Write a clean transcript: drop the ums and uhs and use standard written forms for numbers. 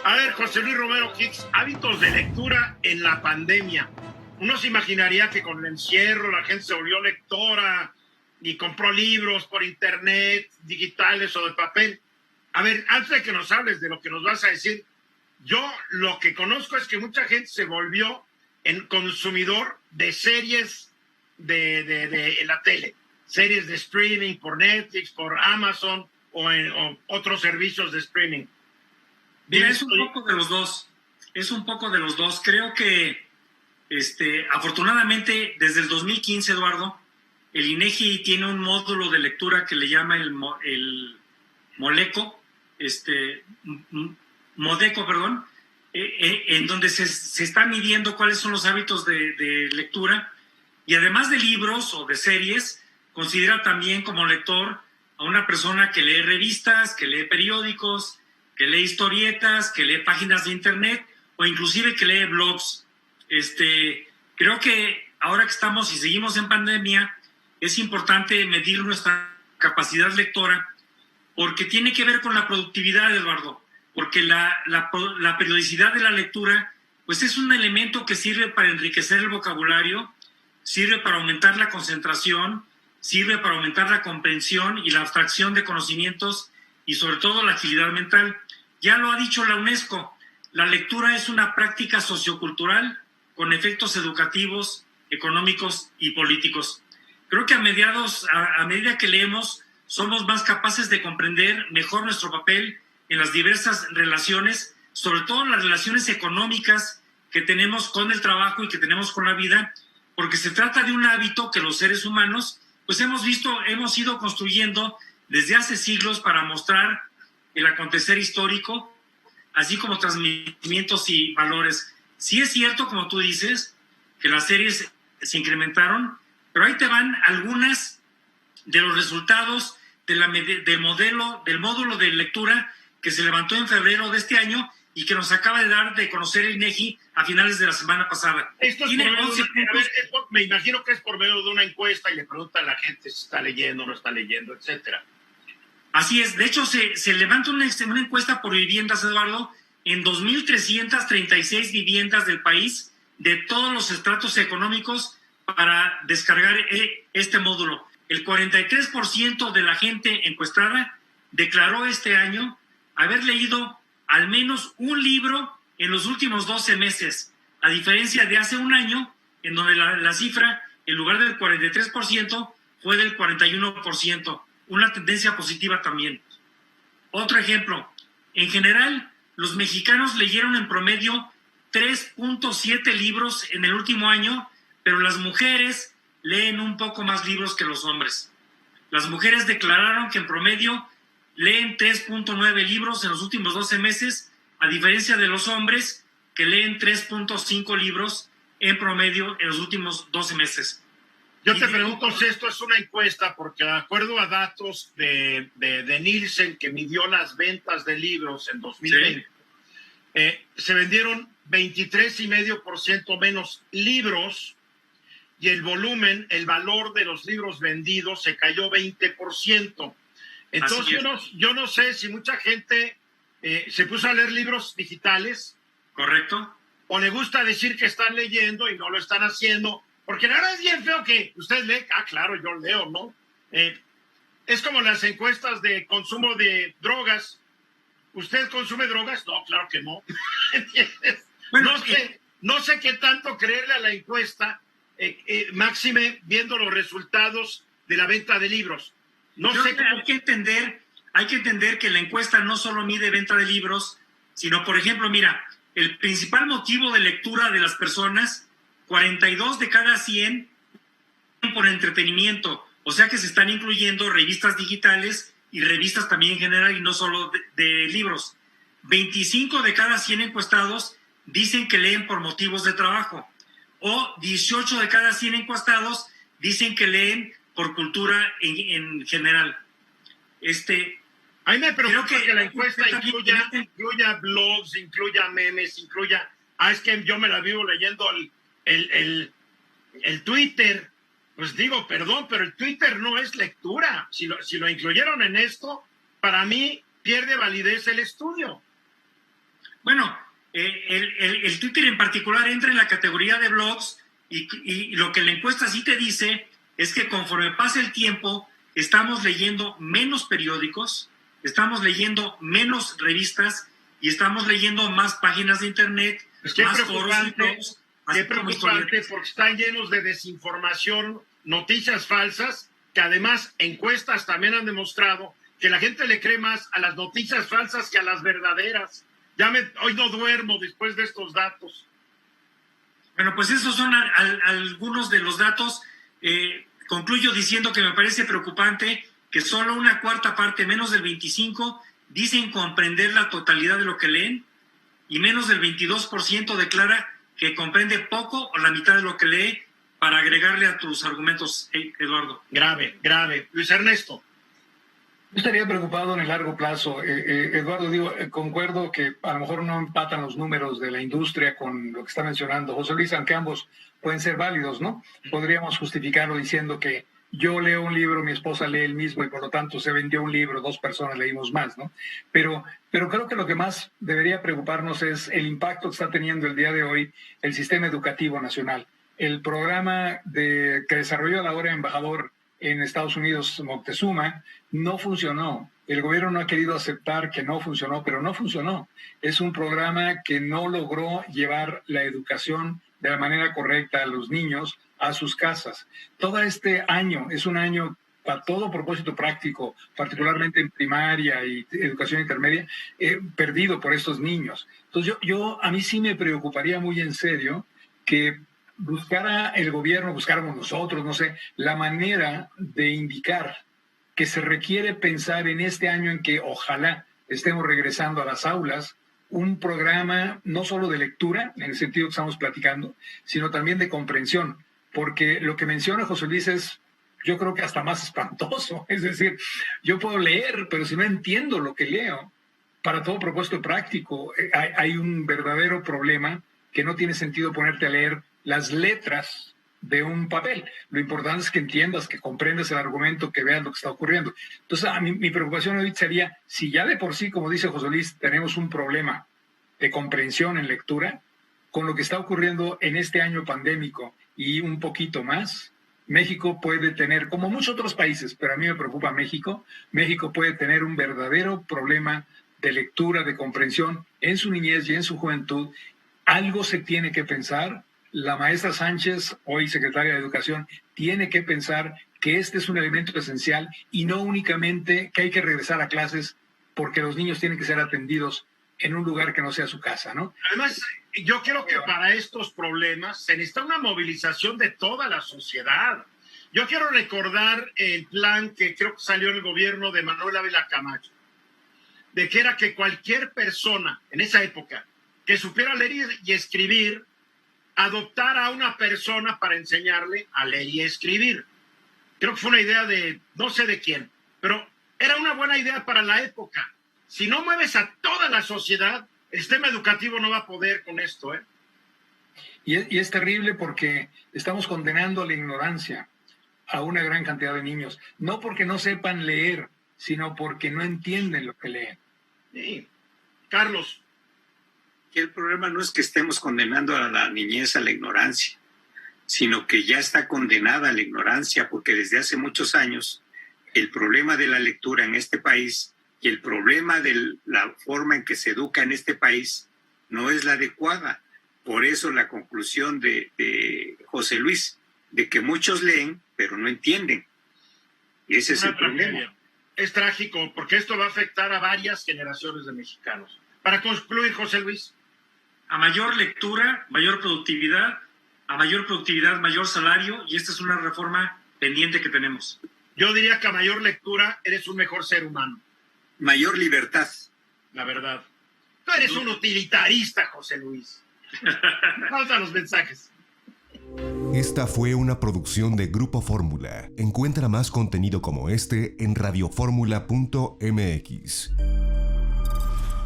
A ver, José Luis Romero Hicks, hábitos de lectura en la pandemia. Uno se imaginaría que con el encierro la gente se volvió lectora y compró libros por internet, digitales o de papel. A ver, antes de que nos hables de lo que nos vas a decir, yo lo que conozco es que mucha gente se volvió en consumidor de series de la tele, series de streaming por Netflix, por Amazon o otros servicios de streaming. Mira, es un poco de los dos. Es un poco de los dos. Creo que, afortunadamente, desde el 2015, Eduardo, el INEGI tiene un módulo de lectura que le llama el Modeco, perdón, en donde se está midiendo cuáles son los hábitos de lectura. Y además de libros o de series, considera también como lector a una persona que lee revistas, que lee periódicos, que lee historietas, que lee páginas de internet o inclusive que lee blogs. Creo que ahora que estamos y seguimos en pandemia, es importante medir nuestra capacidad lectora porque tiene que ver con la productividad, Eduardo, porque la periodicidad de la lectura pues es un elemento que sirve para enriquecer el vocabulario, sirve para aumentar la concentración, sirve para aumentar la comprensión y la abstracción de conocimientos y sobre todo la agilidad mental. Ya lo ha dicho la UNESCO, la lectura es una práctica sociocultural con efectos educativos, económicos y políticos. Creo que a medida que leemos, somos más capaces de comprender mejor nuestro papel en las diversas relaciones, sobre todo en las relaciones económicas que tenemos con el trabajo y que tenemos con la vida, porque se trata de un hábito que los seres humanos pues hemos ido construyendo desde hace siglos para mostrar el acontecer histórico, así como transmitimientos y valores. Sí es cierto, como tú dices, que las series se incrementaron, pero ahí te van algunas de los resultados del módulo de lectura que se levantó en febrero de este año y que nos acaba de dar de conocer el INEGI a finales de la semana pasada. Esto es me imagino que es por medio de una encuesta y le pregunta a la gente si está leyendo o no está leyendo, etcétera. Así es. De hecho, se levanta una encuesta por viviendas, Eduardo, en 2.336 viviendas del país, de todos los estratos económicos, para descargar este módulo. El 43% de la gente encuestada declaró este año haber leído al menos un libro en los últimos 12 meses, a diferencia de hace un año, en donde la cifra, en lugar del 43%, fue del 41%. Una tendencia positiva también. Otro ejemplo, en general, los mexicanos leyeron en promedio 3.7 libros en el último año, pero las mujeres leen un poco más libros que los hombres. Las mujeres declararon que en promedio leen 3.9 libros en los últimos 12 meses, a diferencia de los hombres que leen 3.5 libros en promedio en los últimos 12 meses. Yo te pregunto si esto es una encuesta, porque de acuerdo a datos de Nielsen, que midió las ventas de libros en 2020, sí, se vendieron 23,5% menos libros y el volumen, el valor de los libros vendidos se cayó 20%. Entonces yo no sé si mucha gente se puso a leer libros digitales. Correcto. O le gusta decir que están leyendo y no lo están haciendo. Porque la verdad es bien feo que usted lee. Ah, claro, yo leo, ¿no? Es como las encuestas de consumo de drogas. ¿Usted consume drogas? No, claro que no. Bueno, no sé qué tanto creerle a la encuesta, máxime viendo los resultados de la venta de libros. Hay que entender que la encuesta no solo mide venta de libros, sino, por ejemplo, mira, el principal motivo de lectura de las personas, 42 de cada 100 por entretenimiento, o sea que se están incluyendo revistas digitales y revistas también en general y no solo de libros. 25 de cada 100 encuestados dicen que leen por motivos de trabajo, o 18 de cada 100 encuestados dicen que leen por cultura en general. A mí me preocupa que la encuesta incluya blogs, incluya memes, incluya... es que yo me la vivo leyendo el Twitter. Pues digo, perdón, pero el Twitter no es lectura. Si lo incluyeron en esto, para mí pierde validez el estudio. Bueno, el Twitter en particular entra en la categoría de blogs y lo que la encuesta sí te dice es que conforme pasa el tiempo estamos leyendo menos periódicos, estamos leyendo menos revistas y estamos leyendo más páginas de internet, más foros y blogs. Qué preocupante, porque están llenos de desinformación, noticias falsas, que además encuestas también han demostrado que la gente le cree más a las noticias falsas que a las verdaderas. Hoy no duermo después de estos datos. Bueno, pues esos son algunos de los datos. Concluyo diciendo que me parece preocupante que solo una cuarta parte, menos del 25%, dicen comprender la totalidad de lo que leen y menos del 22% declara que comprende poco o la mitad de lo que lee, para agregarle a tus argumentos, Eduardo. Grave. Luis Ernesto. Yo estaría preocupado en el largo plazo. Eduardo, concuerdo que a lo mejor no empatan los números de la industria con lo que está mencionando José Luis, aunque ambos pueden ser válidos, ¿no? Podríamos justificarlo diciendo que yo leo un libro, mi esposa lee el mismo y por lo tanto se vendió un libro, 2 personas leímos más, ¿no? Pero creo que lo que más debería preocuparnos es el impacto que está teniendo el día de hoy el sistema educativo nacional. El programa que desarrolló el ahora embajador en Estados Unidos, Moctezuma, no funcionó. El gobierno no ha querido aceptar que no funcionó, pero no funcionó. Es un programa que no logró llevar la educación de la manera correcta a los niños a sus casas. Todo este año es un año para todo propósito práctico, particularmente en primaria y educación intermedia, perdido por estos niños. Entonces a mí sí me preocuparía muy en serio que buscara el gobierno, buscáramos nosotros, no sé, la manera de indicar que se requiere pensar en este año en que ojalá estemos regresando a las aulas, un programa no solo de lectura, en el sentido que estamos platicando, sino también de comprensión, porque lo que menciona José Luis es, yo creo que hasta más espantoso. Es decir, yo puedo leer, pero si no entiendo lo que leo, para todo propósito práctico, hay un verdadero problema que no tiene sentido ponerte a leer las letras de un papel. Lo importante es que entiendas, que comprendas el argumento, que veas lo que está ocurriendo. Entonces, mi preocupación hoy sería, si ya de por sí, como dice José Luis, tenemos un problema de comprensión en lectura, con lo que está ocurriendo en este año pandémico y un poquito más, México puede tener, como muchos otros países, pero a mí me preocupa México puede tener un verdadero problema de lectura, de comprensión en su niñez y en su juventud. Algo se tiene que pensar. La maestra Sánchez, hoy secretaria de Educación, tiene que pensar que este es un elemento esencial y no únicamente que hay que regresar a clases porque los niños tienen que ser atendidos en un lugar que no sea su casa, ¿no? Además, yo creo que para estos problemas se necesita una movilización de toda la sociedad. Yo quiero recordar el plan que creo que salió en el gobierno de Manuel Ávila Camacho, de que era que cualquier persona en esa época que supiera leer y escribir, adoptar a una persona para enseñarle a leer y escribir. Creo que fue una idea de no sé de quién, pero era una buena idea para la época. Si no mueves a toda la sociedad, el sistema educativo no va a poder con esto, ¿eh? Y es terrible porque estamos condenando a la ignorancia a una gran cantidad de niños, no porque no sepan leer, sino porque no entienden lo que leen. Sí. Carlos. Y el problema no es que estemos condenando a la niñez a la ignorancia, sino que ya está condenada a la ignorancia, porque desde hace muchos años el problema de la lectura en este país y el problema de la forma en que se educa en este país no es la adecuada. Por eso la conclusión de José Luis, de que muchos leen, pero no entienden. Y ese es el problema. Es trágico, porque esto va a afectar a varias generaciones de mexicanos. Para concluir, José Luis. A mayor lectura, mayor productividad, mayor salario, y esta es una reforma pendiente que tenemos. Yo diría que a mayor lectura eres un mejor ser humano. Mayor libertad. La verdad. Tú eres un utilitarista, José Luis. Vamos a los mensajes. Esta fue una producción de Grupo Fórmula. Encuentra más contenido como este en radioformula.mx.